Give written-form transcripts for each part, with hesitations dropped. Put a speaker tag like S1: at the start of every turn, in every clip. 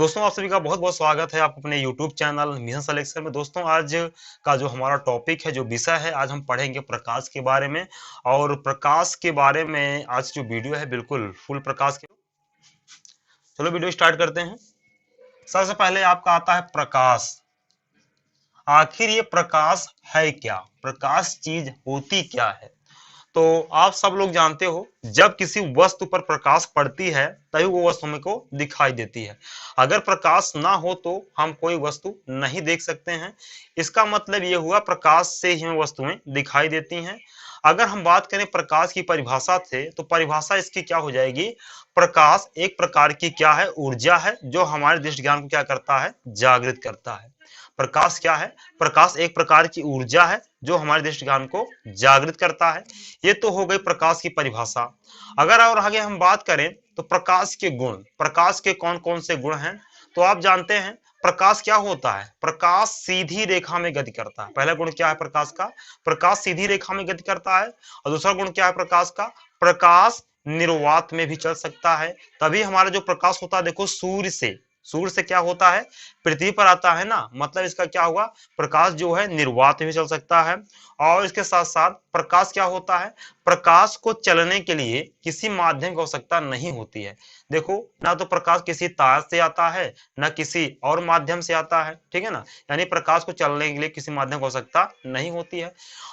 S1: दोस्तों आप सभी का बहुत बहुत स्वागत है आपको अपने YouTube चैनल मिशन सिलेक्शन में। दोस्तों आज का जो हमारा टॉपिक है, जो विषय है, आज हम पढ़ेंगे प्रकाश के बारे में। और प्रकाश के बारे में आज जो वीडियो है बिल्कुल फुल प्रकाश के। चलो वीडियो स्टार्ट करते हैं। सबसे पहले आपका आता है प्रकाश। आखिर ये प्रकाश है क्या? प्रकाश चीज होती क्या है? तो आप सब लोग जानते हो, जब किसी वस्तु पर प्रकाश पड़ती है तभी वो वस्तु हमको दिखाई देती है। अगर प्रकाश ना हो तो हम कोई वस्तु नहीं देख सकते हैं। इसका मतलब ये हुआ प्रकाश से ही हमें वस्तुएं दिखाई देती हैं। अगर हम बात करें प्रकाश की परिभाषा से, तो परिभाषा इसकी क्या हो जाएगी? प्रकाश एक प्रकार की क्या है? ऊर्जा है, जो हमारे दृष्टि ज्ञान को क्या करता है? जागृत करता है। प्रकाश क्या है? प्रकाश एक प्रकार की ऊर्जा है जो हमारे दृष्टि ज्ञान को जागृत करता है। ये तो हो गई प्रकाश की परिभाषा। अगर और आगे हम बात करें तो प्रकाश के गुण, प्रकाश के कौन कौन से गुण हैं? तो आप जानते हैं प्रकाश क्या होता है? प्रकाश सीधी रेखा में गति करता है। पहला गुण क्या है प्रकाश का? प्रकाश सीधी रेखा में गति करता है। और दूसरा गुण क्या है प्रकाश का? प्रकाश निर्वात में भी चल सकता है। तभी हमारा जो प्रकाश होता है, देखो सूर्य से क्या होता है? पृथ्वी पर आता है ना, मतलब इसका क्या हुआ? प्रकाश जो है निर्वात में भी चल सकता है। और इसके साथ साथ प्रकाश क्या होता है? प्रकाश को चलने के लिए किसी माध्यम की आवश्यकता नहीं होती है। देखो, ना तो प्रकाश किसी तार से आता है, ना किसी और माध्यम से आता है, ठीक है ना। यानी प्रकाश को चलने के लिए किसी माध्यम की आवश्यकता नहीं होती है।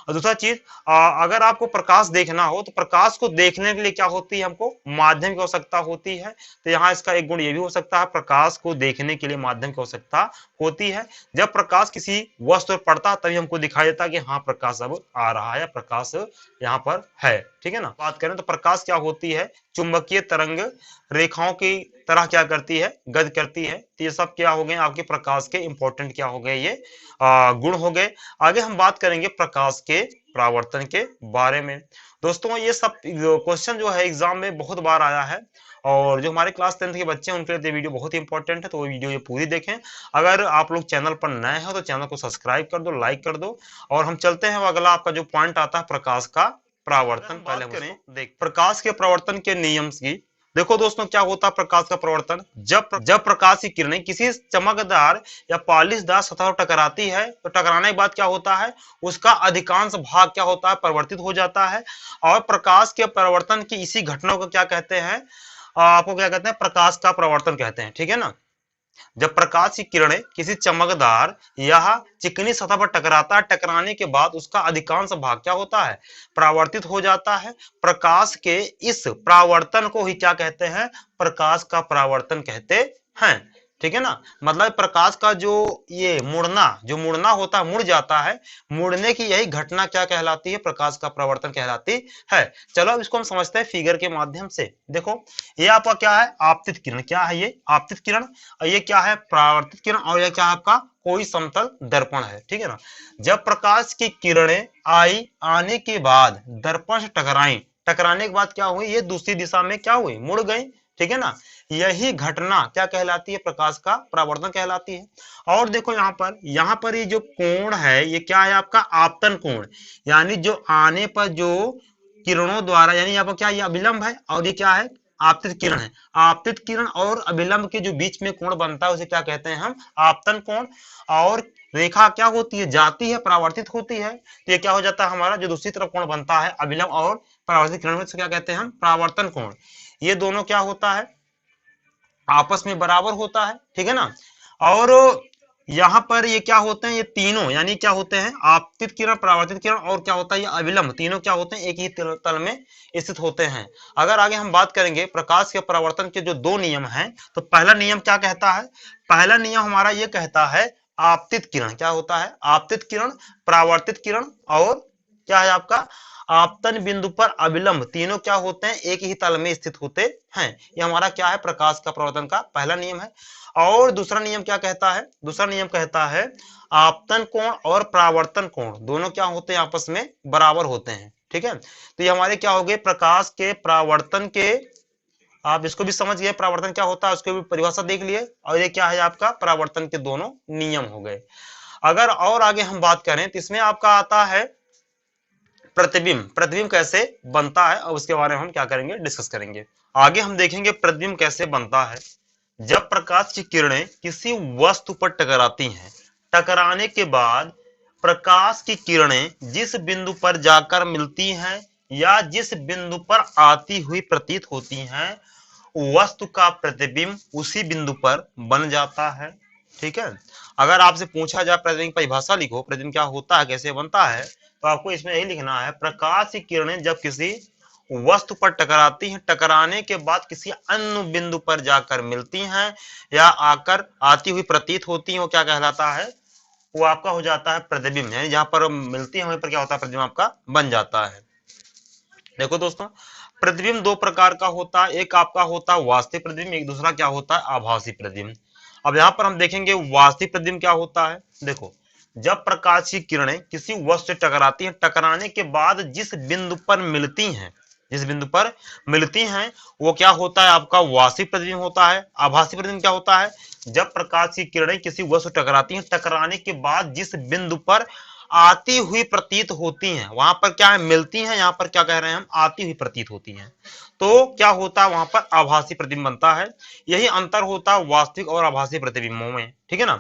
S1: और दूसरा चीज, अगर आपको प्रकाश देखना हो तो प्रकाश को देखने के लिए क्या होती है? हमको माध्यम की आवश्यकता होती है। तो यहाँ इसका एक गुण ये भी हो सकता है, प्रकाश को देखने के लिए माध्यम की आवश्यकता होती है। जब प्रकाश किसी वस्तु पर पड़ता है तभी हमको दिखाई देता है कि हाँ प्रकाश अब आ रहा है, प्रकाश यहाँ पर है, ठीक है ना। बात करें तो प्रकाश क्या होती है? चुंबकीय तरंग रेखाओं की तरह क्या करती है? गति करती है। तो ये सब क्या हो गए आपके प्रकाश के इंपॉर्टेंट क्या हो गए? ये गुण हो गए। आगे हम बात करेंगे प्रकाश के परावर्तन के बारे में। दोस्तों ये सब क्वेश्चन जो है एग्जाम में बहुत बार आया है, और जो हमारे क्लास 10 के बच्चे हैं उनके लिए वीडियो बहुत ही इंपॉर्टेंट है, तो वो वीडियो ये पूरी देखें। अगर आप लोग चैनल पर नए हैं तो चैनल को सब्सक्राइब कर दो, लाइक कर दो। और हम चलते हैं, अगला आपका जो पॉइंट आता है प्रकाश का परावर्तन। पहले हम करें देख प्रकाश के परावर्तन के नियम की। देखो दोस्तों, क्या होता है प्रकाश का परावर्तन? जब प्रकाश की किरणें किसी चमकदार या पॉलिशदार सतह पर टकराती है तो टकराने के बाद क्या होता है? उसका अधिकांश भाग क्या होता है? परिवर्तित हो जाता है। और प्रकाश के परावर्तन की इसी घटना को क्या कहते हैं? आपको क्या कहते हैं? प्रकाश का परावर्तन कहते हैं, ठीक है ना। जब प्रकाश की किरणें किसी चमकदार या चिकनी सतह पर टकराता है, टकराने के बाद उसका अधिकांश भाग क्या होता है? परावर्तित हो जाता है। प्रकाश के इस परावर्तन को ही क्या कहते हैं? प्रकाश का परावर्तन कहते हैं, ठीक है ना। मतलब प्रकाश का जो मुड़ना होता है, मुड़ जाता है, मुड़ने की यही घटना क्या कहलाती है? प्रकाश का परावर्तन कहलाती है। चलो अब इसको हम समझते हैं फिगर के माध्यम से। देखो, ये आपका क्या है? आपतित किरण। क्या है ये? आपतित किरण। ये क्या है? परावर्तित किरण। और ये क्या है आपका? कोई समतल दर्पण है, ठीक है ना। जब प्रकाश की किरणें आने के बाद दर्पण से टकराई, टकराने के बाद क्या हुई? ये दूसरी दिशा में क्या हुई? मुड़ गई, ठीक है ना। यही घटना क्या कहलाती है? प्रकाश का परावर्तन कहलाती है। और देखो यहाँ पर ये जो कोण है, ये क्या है आपका? आपतन कोण। यानी जो आने पर जो किरणों द्वारा, यानी यहाँ पर क्या, ये अभिलंब है और ये क्या है? आपतित किरण है। आपतित किरण और अभिलंब के जो बीच में कोण बनता है उसे क्या कहते हैं हम? आपतन कोण। और रेखा क्या होती है? जाती है, परावर्तित होती है, तो ये क्या हो जाता है हमारा? जो दूसरी तरफ कोण बनता है अभिलंब और परावर्तित किरण में, क्या कहते हैं हम? परावर्तन कोण। ये दोनों क्या होता है? आपस में बराबर होता है, ठीक है ना। और यहाँ पर ये क्या होते हैं? ये तीनों यानी क्या होते हैं? आपतित किरण, परावर्तित किरण और क्या होता है? ये अभिलंब, तीनों क्या होते हैं? एक ही तल में स्थित होते हैं। अगर आगे हम बात करेंगे प्रकाश के परावर्तन के जो दो नियम हैं, तो पहला नियम क्या कहता है? पहला नियम हमारा ये कहता है आपतित किरण क्या होता है? आपतित किरण, परावर्तित किरण और क्या है आपका? आपतन बिंदु पर अभिलंब, तीनों क्या होते हैं? एक ही तल में स्थित होते हैं। ये हमारा क्या है? प्रकाश का परावर्तन का पहला नियम है। और दूसरा नियम क्या कहता है? दूसरा नियम कहता है आपतन कोण और परावर्तन कोण दोनों क्या होते हैं? आपस में बराबर होते हैं, ठीक है। तो ये हमारे क्या हो गए? प्रकाश के परावर्तन के, आप इसको भी समझ गए परावर्तन क्या होता है, उसको भी परिभाषा देख लिए। और ये क्या है आपका? परावर्तन के दोनों नियम हो गए। अगर और आगे हम बात करें तो इसमें आपका आता है प्रतिबिंब। प्रतिबिंब कैसे बनता है और उसके बारे में हम क्या करेंगे? डिस्कस करेंगे। आगे हम देखेंगे प्रतिबिंब कैसे बनता है। जब प्रकाश की किरणें किसी वस्तु पर टकराती हैं, टकराने के बाद प्रकाश की किरणें जिस बिंदु पर जाकर मिलती हैं या जिस बिंदु पर आती हुई प्रतीत होती हैं, वस्तु का प्रतिबिंब उसी बिंदु पर बन जाता है। ठीक है। अगर आपसे पूछा जाए प्रतिबिंब की परिभाषा लिखो, प्रतिबिंब क्या होता है, कैसे बनता है, तो आपको इसमें यही लिखना है, प्रकाश की किरणें जब किसी वस्तु पर टकराती हैं, टकराने के बाद किसी अन्य बिंदु पर जाकर मिलती हैं या आकर आती हुई प्रतीत होती हैं, वो क्या कहलाता है, वो आपका हो जाता है प्रतिबिंब। यानी जहां पर मिलती है वहीं पर क्या होता है, प्रतिबिंब आपका बन जाता है। देखो दोस्तों, प्रतिबिंब दो प्रकार का होता है, एक आपका होता है वास्तविक प्रतिबिंब, एक दूसरा क्या होता है, आभासी प्रतिबिंब। अब यहाँ पर हम देखेंगे वास्तविक प्रतिबिंब क्या होता है। देखो, जब प्रकाश की किरणें किसी वस्तु से टकराती हैं, टकराने के बाद जिस बिंदु पर मिलती हैं, जिस बिंदु पर मिलती हैं, वो क्या होता है, आपका वास्तविक प्रतिबिंब होता है। आभासी प्रतिबिंब क्या होता है, जब प्रकाश की किरणें किसी वस्तु से टकराती हैं, टकराने के बाद जिस बिंदु पर आती हुई प्रतीत होती हैं, वहां पर क्या है, मिलती हैं, यहां पर क्या कह रहे हैं हम, आती हुई प्रतीत होती हैं, तो क्या होता है, वहां पर आभासी प्रतिबिंब बनता है। यही अंतर होता है वास्तविक और आभासी प्रतिबिंबों में। ठीक है ना।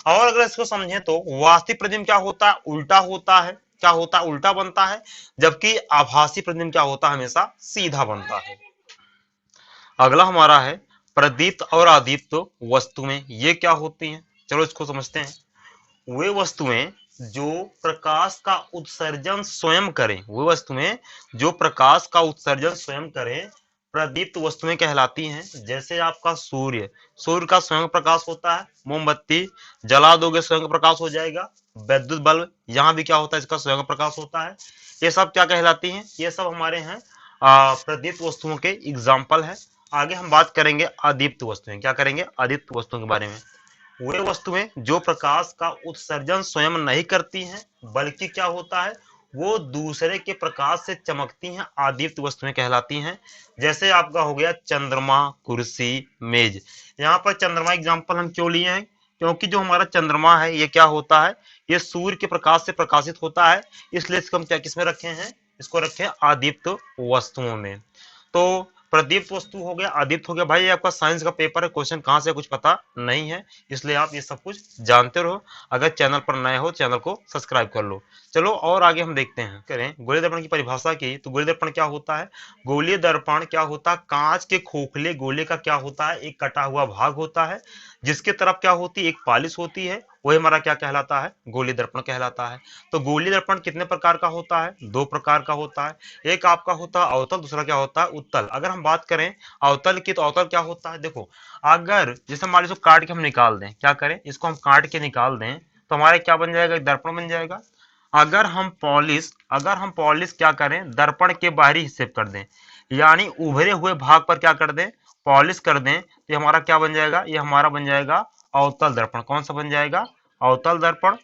S1: और अगर इसको समझें तो वास्तविक प्रतिबिंब क्या होता है, उल्टा होता है, क्या होता है, उल्टा बनता है, जबकि आभासी प्रतिबिंब क्या होता है, हमेशा सीधा बनता है। अगला हमारा है प्रदीप्त और अदीप्त वस्तुएं, ये क्या होती हैं, चलो इसको समझते हैं। वे वस्तुएं जो प्रकाश का उत्सर्जन स्वयं करें, वे वस्तुएं जो प्रकाश का उत्सर्जन स्वयं करें, प्रदीप्त वस्तुएं कहलाती हैं। जैसे आपका सूर्य, सूर्य का स्वयं प्रकाश होता है, मोमबत्ती जला दोगे स्वयं प्रकाश हो जाएगा, विद्युत बल्ब यहाँ भी क्या होता है, इसका स्वयं प्रकाश होता है। ये सब क्या कहलाती हैं, ये सब हमारे हैं प्रदीप्त वस्तुओं के एग्जाम्पल है। आगे हम बात करेंगे अदीप्त वस्तुएं, क्या करेंगे, अदीप्त वस्तुओं के बारे में। वे वस्तुएं जो प्रकाश का उत्सर्जन स्वयं नहीं करती हैं, बल्कि क्या होता है, वो दूसरे के प्रकाश से चमकती हैं, अदीप्त वस्तुएं कहलाती हैं। जैसे आपका हो गया चंद्रमा, कुर्सी, मेज। यहाँ पर चंद्रमा एग्जाम्पल हम क्यों लिए हैं, क्योंकि जो हमारा चंद्रमा है ये क्या होता है, ये सूर्य के प्रकाश से प्रकाशित होता है, इसलिए इसको हम क्या किसमें रखे हैं, इसको रखे हैं अदीप्त वस्तुओं में। तो प्रदीप्त वस्तु हो गया, अदीप्त हो गया। भाई ये आपका साइंस का पेपर है, क्वेश्चन कहां से कुछ पता नहीं है, इसलिए आप ये सब कुछ जानते रहो। अगर चैनल पर नए हो चैनल को सब्सक्राइब कर लो। चलो और आगे हम देखते हैं, करें गोलीय दर्पण की परिभाषा की, तो गोलीय दर्पण क्या होता है, गोलीय दर्पण क्या होता है, कांच के खोखले गोले का क्या होता है, एक कटा हुआ भाग होता है, जिसके तरफ क्या होती है, एक पालिश होती है, वही हमारा क्या कहलाता है, गोलीय दर्पण कहलाता है। तो गोलीय दर्पण कितने प्रकार का होता है, दो प्रकार का होता है, एक आपका होता है अवतल, दूसरा क्या होता है उत्तल। अगर हम बात करें अवतल की, तो अवतल क्या होता है, देखो अगर जैसे मान लीजिए काट के हम निकाल दें, क्या करें, इसको हम काट के निकाल दें, तो हमारे क्या बन जाएगा, एक दर्पण बन जाएगा। अगर हम पॉलिश क्या करें, दर्पण के बाहरी हिस्से पर कर दें, यानी उभरे हुए भाग पर क्या कर दें, पॉलिश कर दें, तो ये हमारा क्या बन जाएगा, ये हमारा बन जाएगा अवतल दर्पण। कौन सा बन जाएगा, अवतल दर्पण,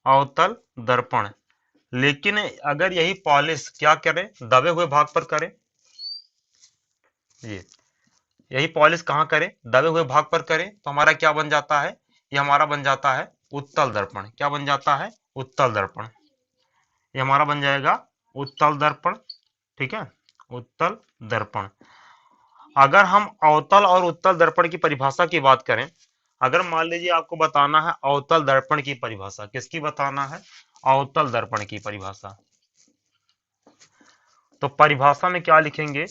S1: अवतल दर्पण। लेकिन अगर यही पॉलिश क्या करें, दबे हुए भाग पर करें, ये यही पॉलिश कहां करें, दबे हुए भाग पर करें, तो हमारा क्या बन जाता है, ये हमारा बन जाता है उत्तल दर्पण। क्या बन जाता है, उत्तल दर्पण। ये हमारा बन जाएगा उत्तल दर्पण। ठीक है, उत्तल दर्पण। अगर हम अवतल और उत्तल दर्पण की परिभाषा की बात करें, अगर मान लीजिए आपको बताना है अवतल दर्पण की परिभाषा, किसकी बताना है, अवतल दर्पण की परिभाषा, तो परिभाषा में क्या लिखेंगे,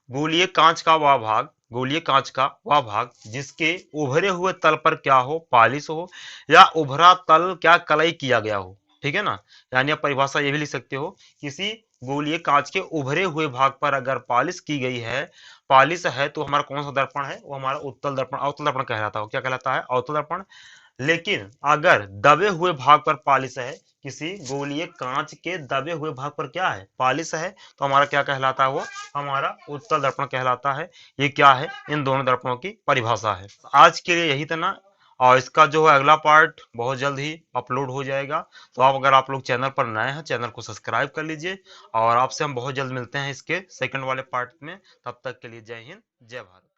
S1: गोलीय कांच का वह भाग, गोलीय कांच का वह भाग जिसके उभरे हुए तल पर क्या हो, पालिश हो, या उभरा तल क्या कलई किया गया हो। ठीक है ना, यानी आप परिभाषा ये भी लिख सकते हो, किसी गोलीय कांच के उभरे हुए भाग पर अगर पालिश की गई है, पालिश है, तो हमारा कौन सा दर्पण है, वो हमारा उत्तल दर्पण, अवतल दर्पण कहलाता है। क्या कहलाता है, अवतल दर्पण। लेकिन अगर दबे हुए भाग पर पालिश है, किसी गोलीय कांच के दबे हुए भाग पर क्या है, पालिश है, तो हमारा क्या कहलाता है, वो हमारा उत्तल दर्पण कहलाता है। ये क्या है, इन दोनों दर्पणों की परिभाषा है। आज के लिए यही था, और इसका जो है अगला पार्ट बहुत जल्द ही अपलोड हो जाएगा। तो अगर आप लोग चैनल पर नए हैं, चैनल को सब्सक्राइब कर लीजिए, और आपसे हम बहुत जल्द मिलते हैं इसके सेकंड वाले पार्ट में। तब तक के लिए जय हिंद, जय भारत।